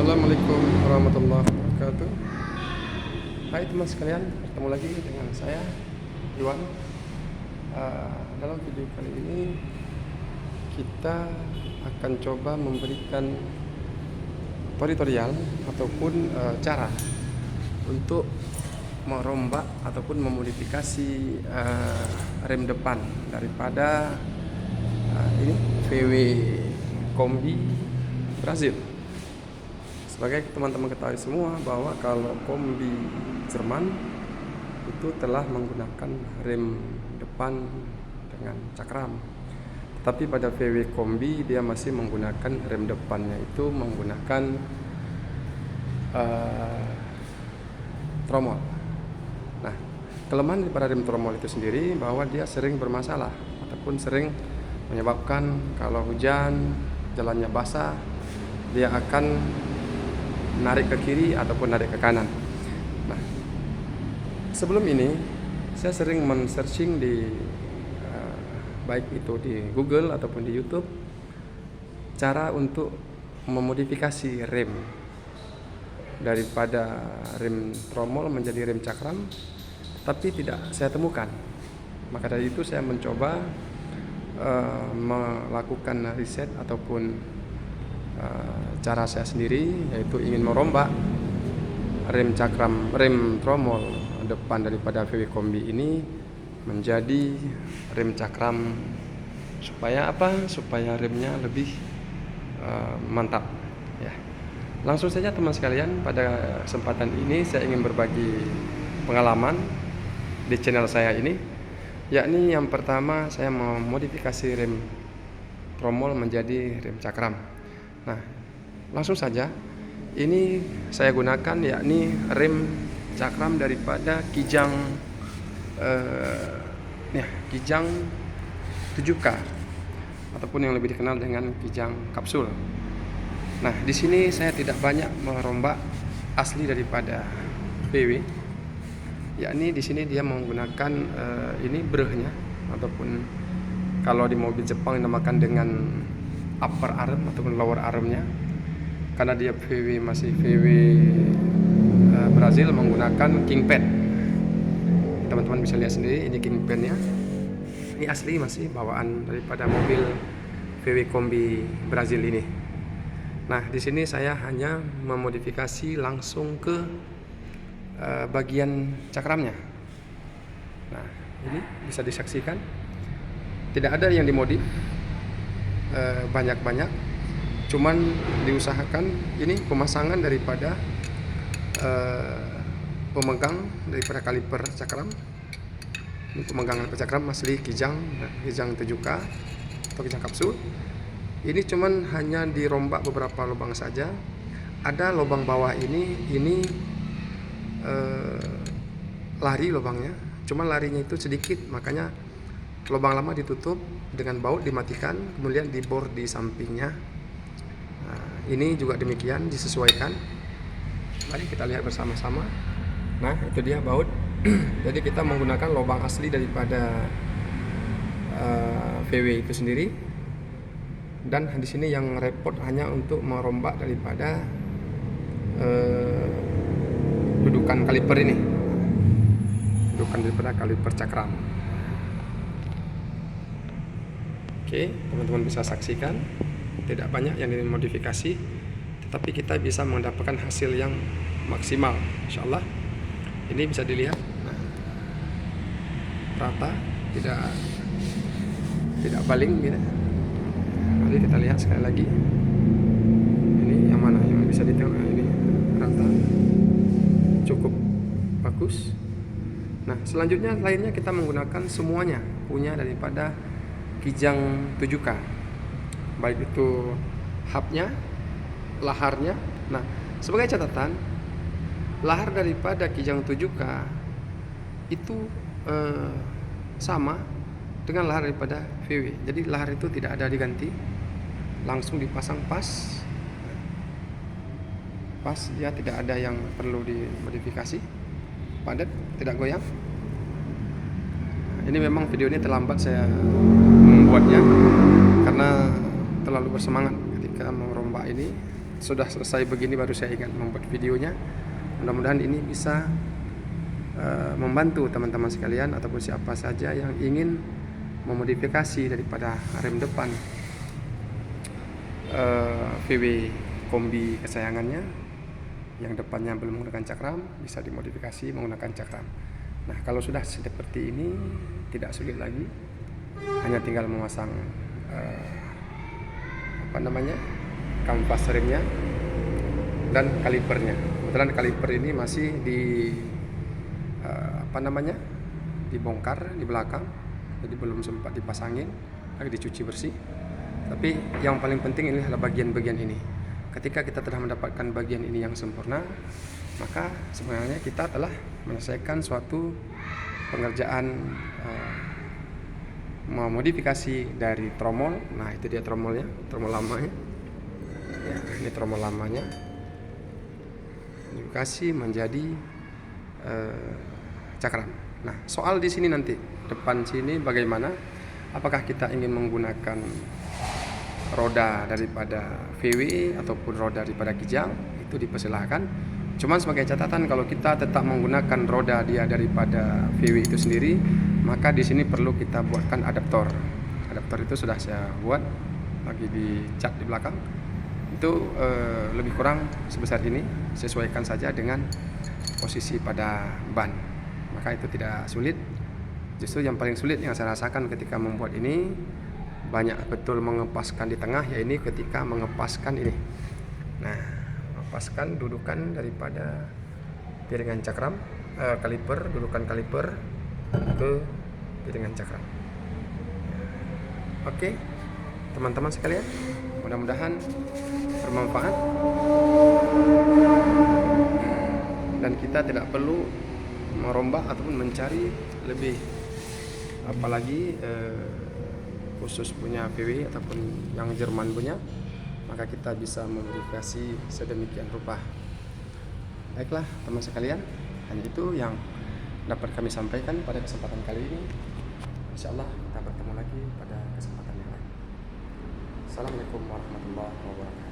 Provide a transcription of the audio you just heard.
Assalamualaikum warahmatullahi wabarakatuh. Hai teman sekalian, bertemu lagi dengan saya Iwan. Dalam video kali ini kita akan coba memberikan tutorial ataupun cara untuk merombak ataupun memodifikasi rem depan daripada ini VW Kombi Brazil. Sebagai teman-teman ketahui semua bahwa kalau kombi Jerman itu telah menggunakan rem depan dengan cakram, tetapi pada VW Kombi dia masih menggunakan rem depannya itu menggunakan tromol. Nah, kelemahan daripada rem tromol itu sendiri bahwa dia sering bermasalah ataupun sering menyebabkan kalau hujan jalannya basah dia akan narik ke kiri ataupun narik ke kanan. Nah, sebelum ini saya sering men-searching di baik itu di Google ataupun di YouTube cara untuk memodifikasi rem daripada rem tromol menjadi rem cakram, tapi tidak saya temukan. Maka dari itu saya mencoba melakukan riset ataupun cara saya sendiri, yaitu ingin merombak rem tromol depan daripada VW Kombi ini menjadi rem cakram. Supaya apa? Supaya remnya lebih mantap ya. Langsung saja teman sekalian, pada kesempatan ini saya ingin berbagi pengalaman di channel saya ini, yakni yang pertama saya memodifikasi rem tromol menjadi rem cakram. Nah, langsung saja ini saya gunakan yakni rem cakram daripada Kijang Kijang 7K ataupun yang lebih dikenal dengan Kijang kapsul. Nah, di sini saya tidak banyak merombak asli daripada VW, yakni di sini dia menggunakan ini brehnya ataupun kalau di mobil Jepang dinamakan dengan upper arm ataupun lower armnya, karena dia VW masih VW Brazil menggunakan kingpin. Teman-teman bisa lihat sendiri, ini kingpinnya, ini asli masih bawaan daripada mobil VW Kombi Brazil ini. Nah, di sini saya hanya memodifikasi langsung ke bagian cakramnya. Nah, ini bisa disaksikan tidak ada yang dimodif banyak-banyak, cuman diusahakan ini pemasangan daripada pemegang daripada kaliper cakram. Ini pemegang kaliper cakram asli Kijang 7K atau Kijang kapsul. Ini cuman hanya dirombak beberapa lubang saja. Ada lubang bawah ini lari lubangnya, cuman larinya itu sedikit, makanya lubang lama ditutup dengan baut dimatikan, kemudian dibor di sampingnya. Nah, ini juga demikian disesuaikan. Mari kita lihat bersama-sama. Nah, itu dia baut. Jadi kita menggunakan lubang asli daripada VW itu sendiri. Dan di sini yang repot hanya untuk merombak daripada dudukan kaliper ini, dudukan daripada kaliper cakram. Oke, teman-teman bisa saksikan tidak banyak yang dimodifikasi, tetapi kita bisa mendapatkan hasil yang maksimal, insyaallah. Ini bisa dilihat, nah, rata, tidak baling gitu. Mari kita lihat sekali lagi. Ini yang mana yang bisa ditengok, ini rata, cukup bagus. Nah, selanjutnya lainnya kita menggunakan semuanya punya daripada Kijang 7K, baik itu hubnya, laharnya. Nah, sebagai catatan, lahar daripada Kijang 7K itu sama dengan lahar daripada VW. Jadi lahar itu tidak ada diganti, langsung dipasang pas, ya, tidak ada yang perlu dimodifikasi, padat, tidak goyang. Ini memang video ini terlambat saya membuatnya karena terlalu bersemangat ketika merombak ini. sudah selesai begini baru saya ingat membuat videonya. Mudah-mudahan ini bisa membantu teman-teman sekalian ataupun siapa saja yang ingin memodifikasi daripada rem depan VW kombi kesayangannya yang depannya belum menggunakan cakram, bisa dimodifikasi menggunakan cakram. Nah, kalau sudah seperti ini tidak sulit lagi, hanya tinggal memasang kampas remnya dan kalipernya. Kebetulan kaliper ini masih dibongkar di belakang, jadi belum sempat dipasangin, lagi dicuci bersih. Tapi yang paling penting ini adalah bagian-bagian ini. Ketika kita telah mendapatkan bagian ini yang sempurna, maka sebenarnya kita telah menyelesaikan suatu pengerjaan memodifikasi dari tromol. Nah, itu dia tromolnya, tromol lamanya. Ya, ini tromol lamanya. Modifikasi menjadi cakram. Nah, soal di sini nanti depan sini bagaimana? Apakah kita ingin menggunakan roda daripada VW ataupun roda daripada Kijang? Itu dipersilahkan. Cuman sebagai catatan, kalau kita tetap menggunakan roda dia daripada VW itu sendiri, maka di sini perlu kita buatkan adaptor. Adaptor itu sudah saya buat, lagi dicat di belakang. Itu lebih kurang sebesar ini, sesuaikan saja dengan posisi pada ban. Maka itu tidak sulit. Justru yang paling sulit yang saya rasakan ketika membuat ini, banyak betul mengepaskan di tengah, yaitu ketika mengepaskan ini. Nah, mengepaskan dudukan daripada piringan cakram, kaliper, dudukan kaliper ke piringan cakram. Oke, teman-teman sekalian, mudah-mudahan bermanfaat dan kita tidak perlu merombak ataupun mencari lebih, apalagi khusus punya VW ataupun yang Jerman punya, maka kita bisa memodifikasi sedemikian rupa. Baiklah teman sekalian, hanya itu yang dapat kami sampaikan pada kesempatan kali ini. Insyaallah kita bertemu lagi pada kesempatan yang lain. Assalamualaikum warahmatullahi wabarakatuh.